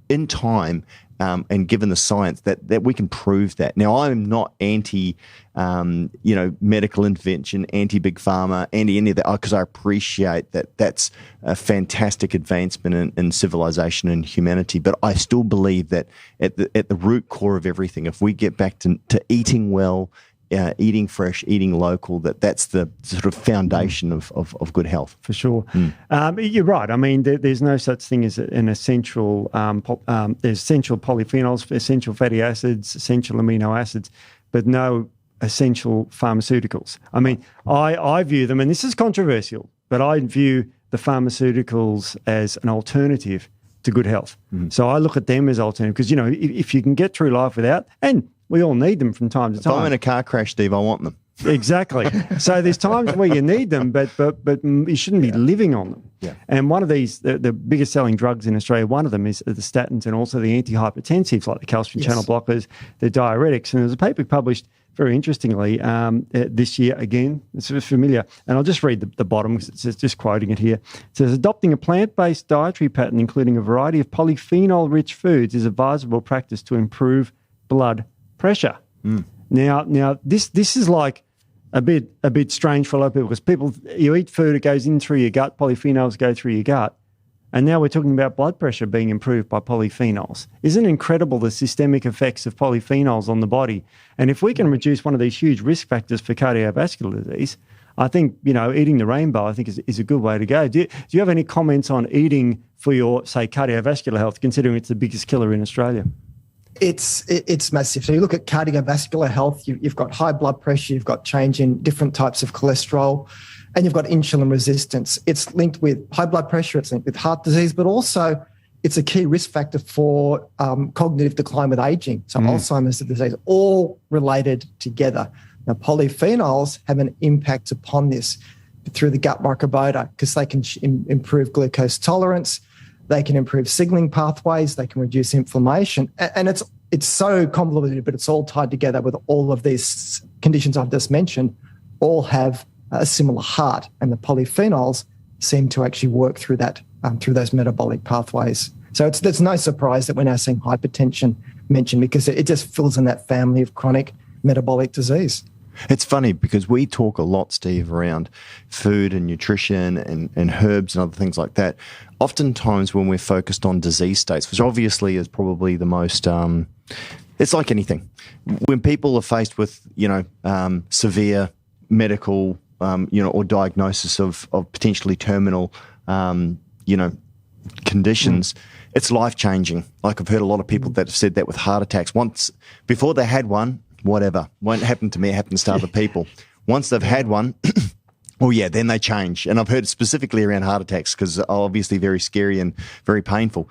in time, and given the science, that we can prove that. Now, I'm not anti, medical intervention, anti-big pharma, anti any of that, because I appreciate that that's a fantastic advancement in civilization and humanity. But I still believe that at the root core of everything, if we get back to eating well, eating fresh, eating local, that's the sort of foundation of good health. For sure. You're right. I mean, there's no such thing as an essential, there's essential polyphenols, essential fatty acids, essential amino acids, but no essential pharmaceuticals. I mean, I view them, and this is controversial, but I view the pharmaceuticals as an alternative to good health. So I look at them as alternative because, if you can get through life without, and we all need them from time to time. If I'm in a car crash, Steve, I want them. Exactly. So there's times where you need them, but you shouldn't be living on them. Yeah. And one of these, the biggest selling drugs in Australia, one of them is the statins and also the antihypertensives like the calcium channel blockers, the diuretics. And there's a paper published very interestingly this year, again, it's familiar. And I'll just read the bottom because it says, just quoting it here. It says, adopting a plant-based dietary pattern, including a variety of polyphenol-rich foods, is a advisable practice to improve blood pressure. Now this is like a bit strange for a lot of people because you eat food, it goes in through your gut, polyphenols go through your gut, and now we're talking about blood pressure being improved by polyphenols. Isn't it incredible the systemic effects of polyphenols on the body? And if we can reduce one of these huge risk factors for cardiovascular disease, I think eating the rainbow I think is a good way to go. Do you have any comments on eating for your, say, cardiovascular health, considering it's the biggest killer in Australia? It's massive. So you look at cardiovascular health, you've got high blood pressure, you've got change in different types of cholesterol, and you've got insulin resistance. It's linked with high blood pressure, it's linked with heart disease, but also it's a key risk factor for cognitive decline with aging. So Alzheimer's disease, all related together. Now, polyphenols have an impact upon this through the gut microbiota because they can improve glucose tolerance, they can improve signaling pathways, they can reduce inflammation. And it's so convoluted, but it's all tied together with all of these conditions I've just mentioned, all have a similar heart. And the polyphenols seem to actually work through that, through those metabolic pathways. So there's no surprise that we're now seeing hypertension mentioned because it just fills in that family of chronic metabolic disease. It's funny because we talk a lot, Steve, around food and nutrition and herbs and other things like that. Oftentimes when we're focused on disease states, which obviously is probably the most, it's like anything. When people are faced with, severe medical, or diagnosis of potentially terminal, conditions, it's life-changing. Like I've heard a lot of people that have said that with heart attacks. Once, before they had one, whatever. Won't happen to me, it happens to other people. Once they've had one, then they change. And I've heard specifically around heart attacks because obviously very scary and very painful.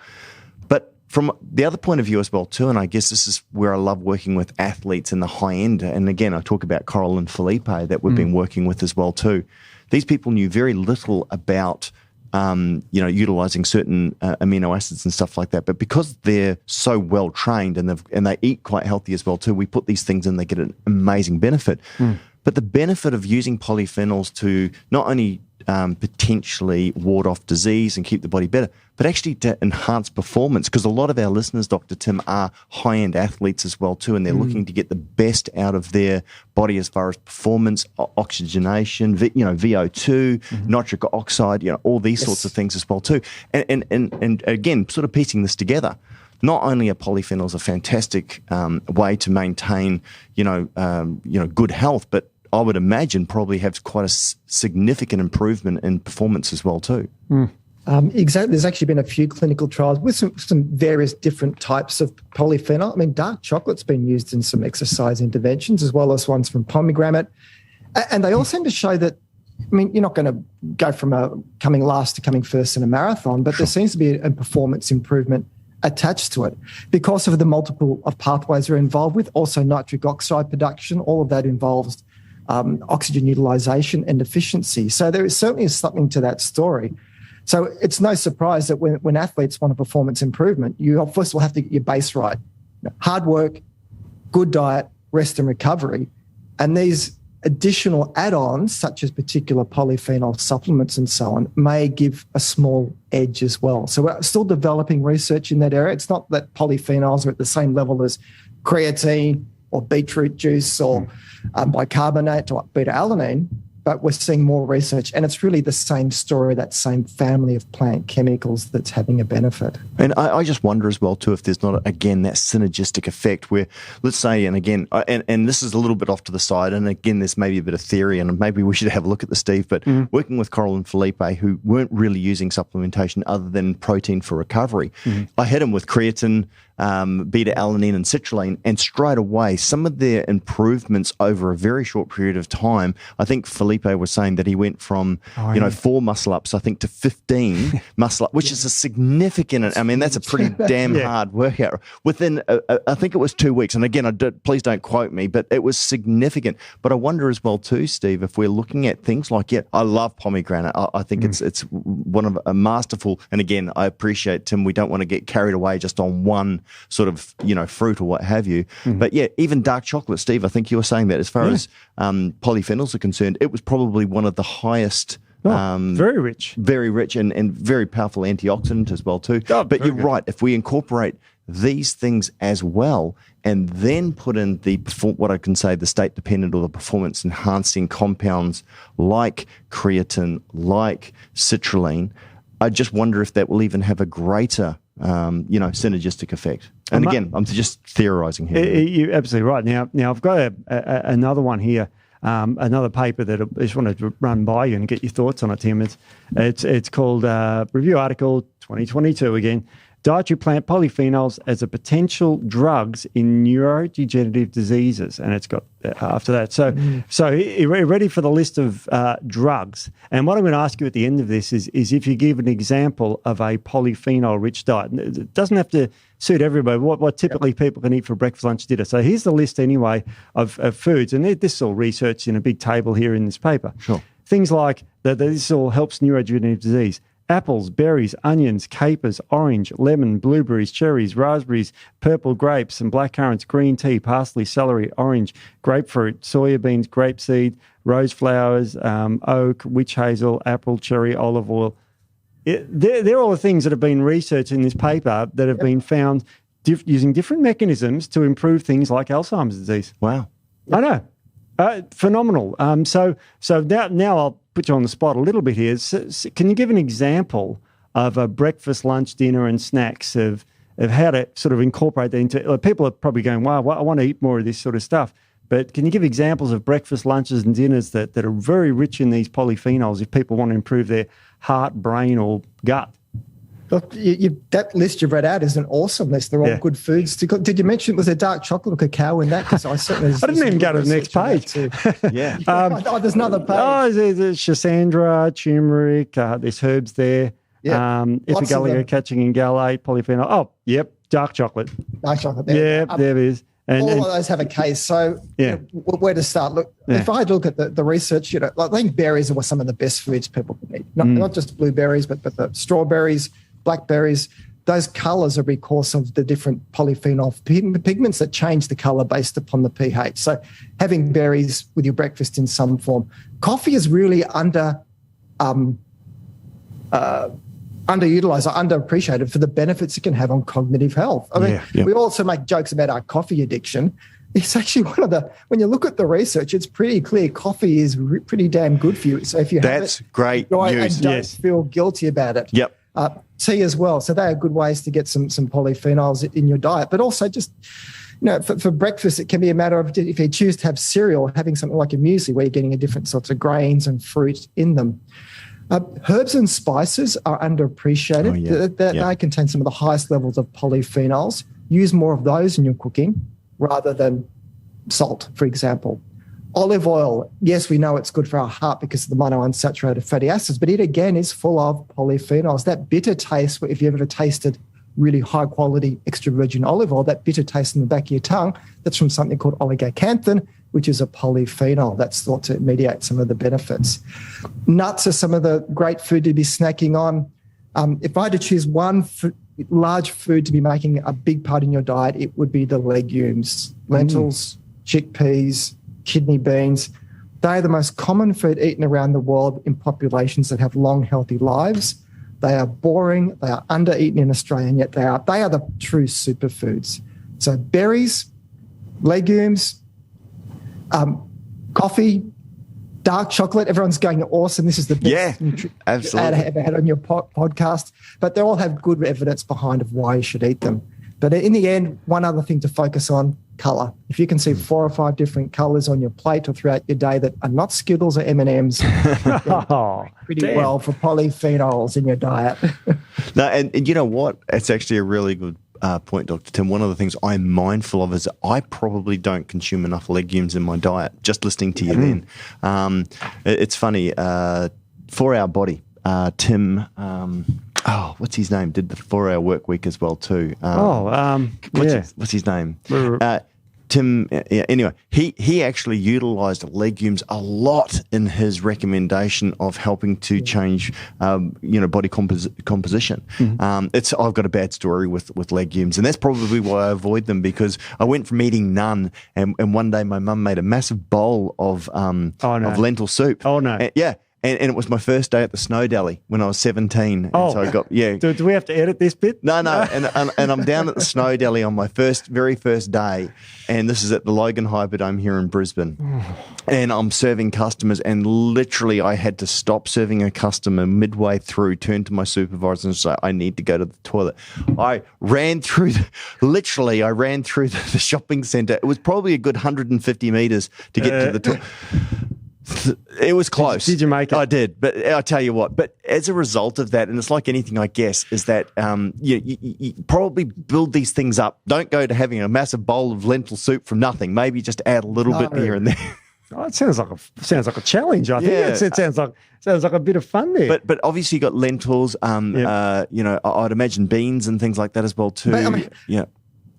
But from the other point of view as well too, and I guess this is where I love working with athletes in the high end. And again, I talk about Crowe and Felipe that we've been working with as well too. These people knew very little about utilizing certain amino acids and stuff like that. But because they're so well trained and they eat quite healthy as well too, we put these things in, they get an amazing benefit. But the benefit of using polyphenols to not only potentially ward off disease and keep the body better, but actually to enhance performance, because a lot of our listeners, Dr. Tim, are high-end athletes as well too, and they're looking to get the best out of their body as far as performance, oxygenation, VO2, nitric oxide, all these sorts of things as well too. And again, sort of piecing this together, not only are polyphenols a fantastic way to maintain, good health, but I would imagine probably have quite a significant improvement in performance as well too. Exactly. There's actually been a few clinical trials with some various different types of polyphenol. I mean, dark chocolate's been used in some exercise interventions as well as ones from pomegranate. And they all seem to show that, you're not going to go from coming last to coming first in a marathon, but there seems to be a performance improvement attached to it because of the multiple of pathways are involved with, also nitric oxide production. All of that involves oxygen utilization and efficiency. So there is certainly something to that story. So it's no surprise that when athletes want a performance improvement, you first of all have to get your base right. Hard work, good diet, rest and recovery. And these additional add-ons, such as particular polyphenol supplements and so on, may give a small edge as well. So we're still developing research in that area. It's not that polyphenols are at the same level as creatine or beetroot juice or bicarbonate or beta-alanine, but we're seeing more research, and it's really the same story, that same family of plant chemicals that's having a benefit. And I just wonder as well too if there's not, again, that synergistic effect where, let's say, and again, and this is a little bit off to the side, and again, there's maybe a bit of theory, and maybe we should have a look at this, Steve, but working with Crowe and Felipe, who weren't really using supplementation other than protein for recovery, I hit them with creatine, beta-alanine and citrulline, and straight away, some of their improvements over a very short period of time, I think Felipe was saying that he went from, 4 muscle-ups, I think, to 15 muscle-ups, which is a significant, that's a pretty damn hard workout. Within, I think it was 2 weeks, and again, please don't quote me, but it was significant. But I wonder as well too, Steve, if we're looking at things like, I love pomegranate. I think it's one of a masterful, and again, I appreciate, Tim, we don't want to get carried away just on one sort of, fruit or what have you. But even dark chocolate, Steve, I think you were saying that as far as polyphenols are concerned, it was probably one of the highest. Very rich. Very rich and very powerful antioxidant as well too. But you're right, if we incorporate these things as well and then put in what I can say the state dependent or the performance enhancing compounds like creatine, like citrulline, I just wonder if that will even have a greater synergistic effect. And again, I'm just theorizing here. You're absolutely right. Now I've got another one here, another paper that I just wanted to run by you and get your thoughts on it, Tim. It's called Review Article 2022 again. Dietary plant polyphenols as a potential drugs in neurodegenerative diseases, and it's got after that. So you're ready for the list of drugs. And what I'm going to ask you at the end of this is if you give an example of a polyphenol-rich diet. It doesn't have to suit everybody. What typically people can eat for breakfast, lunch, dinner. So here's the list anyway of foods, and this is all researched in a big table here in this paper. Sure. Things like this all helps neurodegenerative disease. Apples, berries, onions, capers, orange, lemon, blueberries, cherries, raspberries, purple grapes and black currants, green tea, parsley, celery, orange, grapefruit, soya beans, grapeseed, rose flowers, oak, witch hazel, apple, cherry, olive oil. They're all the things that have been researched in this paper that have been found using different mechanisms to improve things like Alzheimer's disease. Wow. I know. Phenomenal. So now I'll put you on the spot a little bit here. So, can you give an example of a breakfast, lunch, dinner and snacks of how to sort of incorporate that into, people are probably going, wow, I want to eat more of this sort of stuff. But can you give examples of breakfast, lunches and dinners that are very rich in these polyphenols if people want to improve their heart, brain or gut? Look, that list you've read out is an awesome list. They're all good foods. Did you mention, was there dark chocolate or cacao in that? Because I certainly I didn't even go to the next page. There's another page. Oh, there's Schisandra, turmeric, there's herbs there. Ipecalia, cateching and gallate, polyphenol. Oh, yep. dark chocolate. Dark chocolate. There it is. And, all of those have a case. So where to start? Look, if I look at the research, I think berries are some of the best foods people can eat. Not just blueberries, but the strawberries, blackberries. Those colours are because of the different polyphenol pigments that change the colour based upon the pH. So having berries with your breakfast in some form. Coffee is really underutilized or underappreciated for the benefits it can have on cognitive health. I mean, we also make jokes about our coffee addiction. It's actually when you look at the research, it's pretty clear coffee is pretty damn good for you. So if you have it, great news. And don't feel guilty about it. Yep. Tea as well. So they are good ways to get some polyphenols in your diet. But also just, for breakfast, it can be a matter of if you choose to have cereal, having something like a muesli where you're getting a different sorts of grains and fruit in them. Herbs and spices are underappreciated. They contain some of the highest levels of polyphenols. Use more of those in your cooking rather than salt, for example. Olive oil, yes, we know it's good for our heart because of the monounsaturated fatty acids, but it again is full of polyphenols. That bitter taste, if you've ever tasted really high quality extra virgin olive oil, that bitter taste in the back of your tongue, that's from something called oligocanthin, which is a polyphenol. That's thought to mediate some of the benefits. Nuts are some of the great food to be snacking on. If I had to choose one large food to be making a big part in your diet, it would be the legumes, lentils, chickpeas, kidney beans. They are the most common food eaten around the world in populations that have long, healthy lives. They are boring. They are under-eaten in Australia, and yet they are the true superfoods. So berries, legumes, coffee, dark chocolate. Everyone's going, awesome. This is the best absolutely. I've ever had on your podcast. But they all have good evidence behind of why you should eat them. But in the end, one other thing to focus on, colour. If you can see 4 or 5 different colours on your plate or throughout your day that are not Skittles or M&Ms, pretty well for polyphenols in your diet. No, and you know what? It's actually a really good point, Dr. Tim. One of the things I'm mindful of is I probably don't consume enough legumes in my diet. Just listening to you then. It's funny. For our body, Tim... what's his name? Did the 4-hour work week as well too. What's his name? Tim. Anyway, he actually utilised legumes a lot in his recommendation of helping to change, body composition. I've got a bad story with legumes, and that's probably why I avoid them, because I went from eating none, and one day my mum made a massive bowl of lentil soup. Oh no! And it was my first day at the Snow Deli when I was 17. And so I got, Do we have to edit this bit? No. And I'm down at the Snow Deli on my very first day. And this is at the Logan Hyperdome here in Brisbane. And I'm serving customers. And literally I had to stop serving a customer midway through, turn to my supervisor and say, I need to go to the toilet. I ran through the shopping centre. It was probably a good 150 metres to get to the toilet. It was close. Did you make it? I did, but I'll tell you what. But as a result of that, and it's like anything, I guess, is that you probably build these things up. Don't go to having a massive bowl of lentil soup from nothing. Maybe just add a little bit here and there. Oh, it sounds like a challenge. I think it sounds like a bit of fun there. But obviously you got lentils. I'd imagine beans and things like that as well too. But,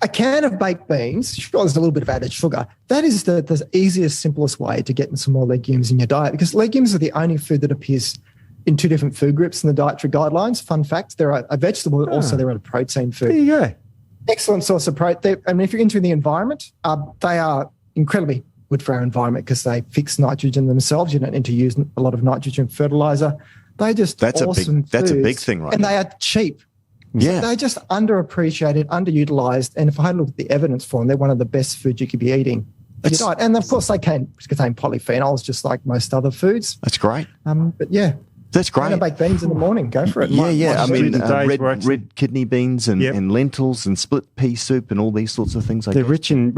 a can of baked beans, sure, there's a little bit of added sugar. That is the easiest, simplest way to get some more legumes in your diet, because legumes are the only food that appears in 2 different food groups in the dietary guidelines. Fun fact, they're a vegetable, but also they're a protein food. There you go. Excellent source of protein. I mean, if you're into the environment, they are incredibly good for our environment because they fix nitrogen themselves. You don't need to use a lot of nitrogen fertilizer. They're just awesome foods. That's a big thing, right? And they are cheap. Yeah. So they're just underappreciated, underutilized. And if I look at the evidence for them, they're one of the best foods you could be eating. And of course, they contain polyphenols just like most other foods. That's great. But yeah. That's great. Baked beans in the morning. Go for it. I mean, red kidney beans and lentils and split pea soup and all these sorts of things. They're rich in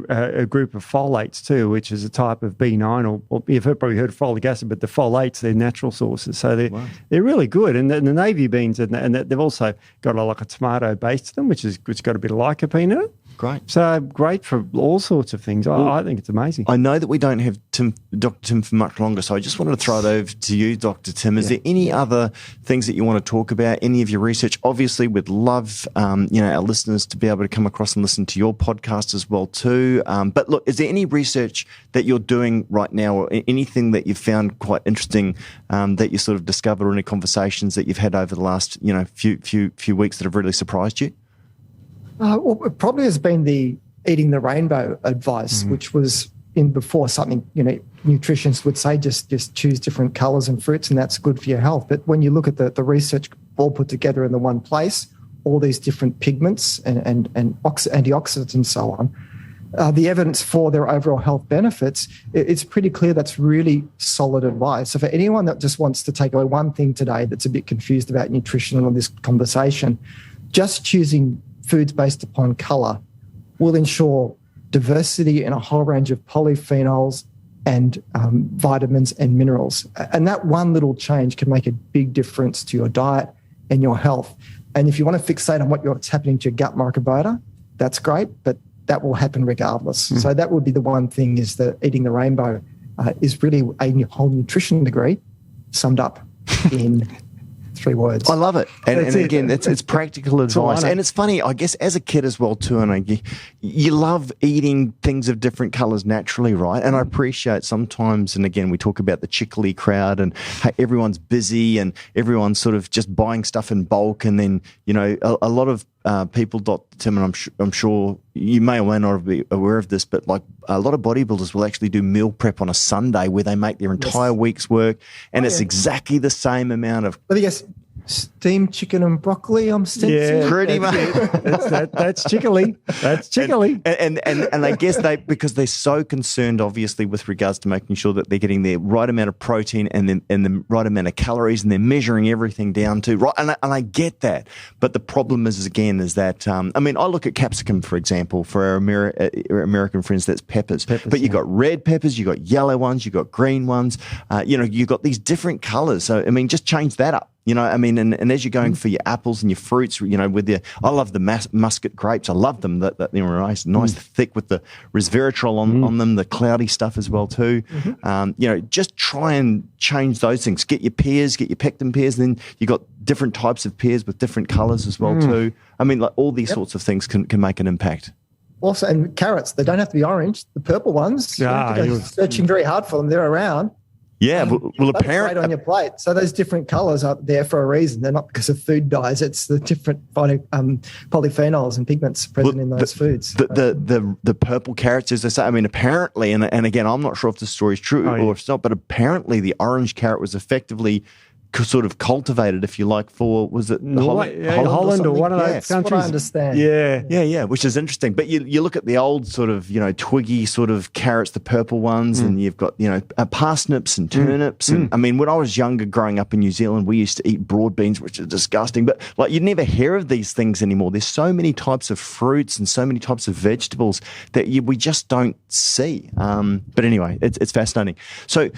a group of folates too, which is a type of B9, or you've probably heard of folic acid, but the folates, they're natural sources. So they're really good. And the navy beans, and they've also got like a tomato base to them, which got a bit of lycopene in it. Great. So great for all sorts of things. I think it's amazing. I know that we don't have Dr. Tim for much longer, so I just wanted to throw it over to you, Dr. Tim. Is there any other things that you want to talk about, any of your research? Obviously, we'd love our listeners to be able to come across and listen to your podcast as well too. But look, is there any research that you're doing right now, or anything that you've found quite interesting that you sort of discovered, or any conversations that you've had over the last few weeks that have really surprised you? Well, it probably has been the eating the rainbow advice, which was in before something, nutritionists would say, just choose different colours and fruits, and that's good for your health. But when you look at the research all put together in the one place, all these different pigments and antioxidants and so on, the evidence for their overall health benefits, it's pretty clear that's really solid advice. So for anyone that just wants to take away one thing today that's a bit confused about nutrition and all this conversation, just choosing foods based upon colour will ensure diversity in a whole range of polyphenols and vitamins and minerals. And that one little change can make a big difference to your diet and your health. And if you want to fixate on what's happening to your gut microbiota, that's great, but that will happen regardless. So that would be the one thing, is that eating the rainbow is really a whole nutrition degree summed up in 3 words. I love it. And again, it's practical advice. And it's funny, I guess, as a kid as well too, and you love eating things of different colours naturally, right? And I appreciate sometimes, and again, we talk about the chickly crowd and hey, everyone's busy and everyone's sort of just buying stuff in bulk. And then, a lot of people, Dr. Tim, and I'm sure you may or may not be aware of this, but like a lot of bodybuilders will actually do meal prep on a Sunday where they make their entire week's work, and it's exactly the same amount of. But yes, steamed chicken and broccoli, I'm sensing. Yeah, pretty much. That's chickily. That's chickily. And I guess because they're so concerned, obviously, with regards to making sure that they're getting the right amount of protein and the right amount of calories, and they're measuring everything down to right. And I get that, but the problem is that I look at capsicum, for example, for our American friends, that's peppers. But you got red peppers, you got yellow ones, you got green ones. You got these different colors. So just change that up. And as you're going for your apples and your fruits, I love the muscat grapes. I love them. That nice thick with the resveratrol on them, the cloudy stuff as well too. Just try and change those things. Get your pears, get your pectin pears, and then you got different types of pears with different colours as well too. All these sorts of things can make an impact. Also, and carrots, they don't have to be orange. The purple ones, you don't have to go searching very hard for them. They're around. Yeah, well, apparently on your plate. So those different colours are there for a reason. They're not because of food dyes. It's the different polyphenols and pigments present in those foods. The purple carrots, as they say. Apparently, and again, I'm not sure if the story is true or if it's not, but apparently the orange carrot was effectively sort of cultivated, if you like, for, was it Holland or one of those countries? What I understand. Yeah, which is interesting. But you look at the old sort of, twiggy sort of carrots, the purple ones, and you've got, parsnips and turnips. And when I was younger, growing up in New Zealand, we used to eat broad beans, which are disgusting. But you'd never hear of these things anymore. There's so many types of fruits and so many types of vegetables that we just don't see. But anyway, it's fascinating. So,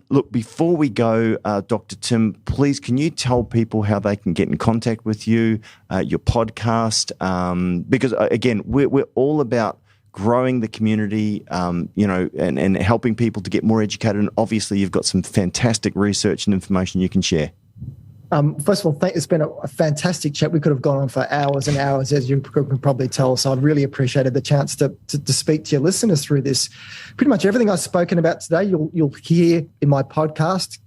look, before we go, Dr. Tim, please, can you tell people how they can get in contact with you, your podcast? Because again, we're all about growing the community, and helping people to get more educated. And obviously, you've got some fantastic research and information you can share. First of all, it's been a fantastic chat. We could have gone on for hours and hours, as you can probably tell. So I'd really appreciated the chance to speak to your listeners through this. Pretty much everything I've spoken about today, you'll hear in my podcast,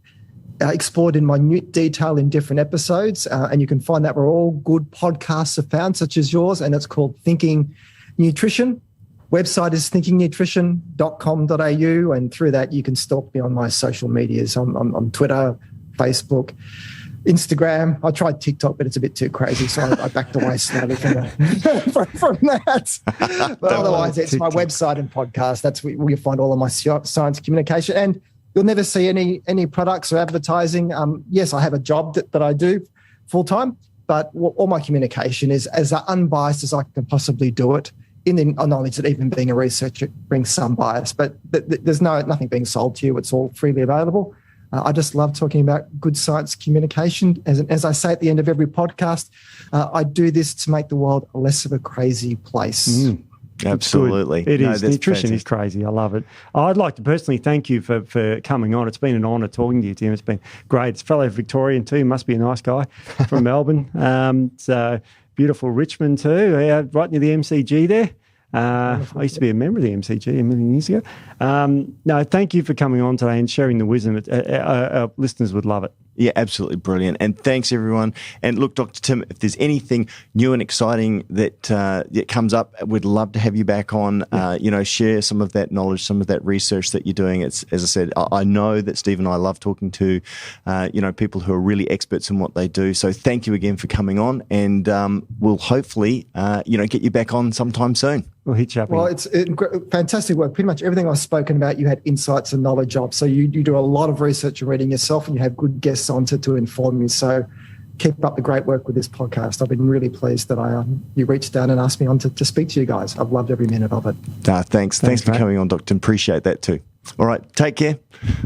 explored in minute detail in different episodes. And you can find that where all good podcasts are found, such as yours. And it's called Thinking Nutrition. Website is thinkingnutrition.com.au. And through that, you can stalk me on my social medias on Twitter, Facebook, Instagram. I tried TikTok, but it's a bit too crazy, so I backed away slowly from that. But otherwise, it's my website and podcast. That's where you'll find all of my science communication. And you'll never see any products or advertising. Yes, I have a job that I do full-time, but all my communication is as unbiased as I can possibly do it, in the knowledge that even being a researcher brings some bias. But there's nothing being sold to you. It's all freely available. I just love talking about good science communication. As I say at the end of every podcast, I do this to make the world less of a crazy place. Absolutely. It is. Nutrition fantastic. is crazy. I love it. I'd like to personally thank you for coming on. It's been an honour talking to you, Tim. It's been great. It's fellow Victorian too. Must be a nice guy from Melbourne. So beautiful Richmond too. Right near the MCG there. I used to be a member of the MCG a million years ago. No, thank you for coming on today and sharing the wisdom. Our listeners would love it. Yeah, absolutely brilliant. And thanks, everyone. And look, Dr. Tim, if there's anything new and exciting that comes up, we'd love to have you back on, share some of that knowledge, some of that research that you're doing. It's, as I said, I know that Steve and I love talking to, people who are really experts in what they do. So thank you again for coming on. And we'll hopefully, get you back on sometime soon. We'll hit you up. Well, it's fantastic work. Pretty much everything I've spoken about, you had insights and knowledge of. So you do a lot of research and reading yourself, and you have good guests on to inform you. So keep up the great work with this podcast. I've been really pleased that you reached out and asked me on to speak to you guys. I've loved every minute of it. Thanks for coming on, Dr. Tim. Appreciate that too. All right, take care.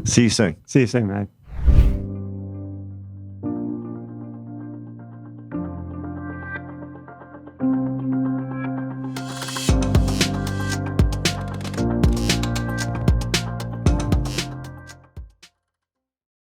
See you soon. See you soon, mate.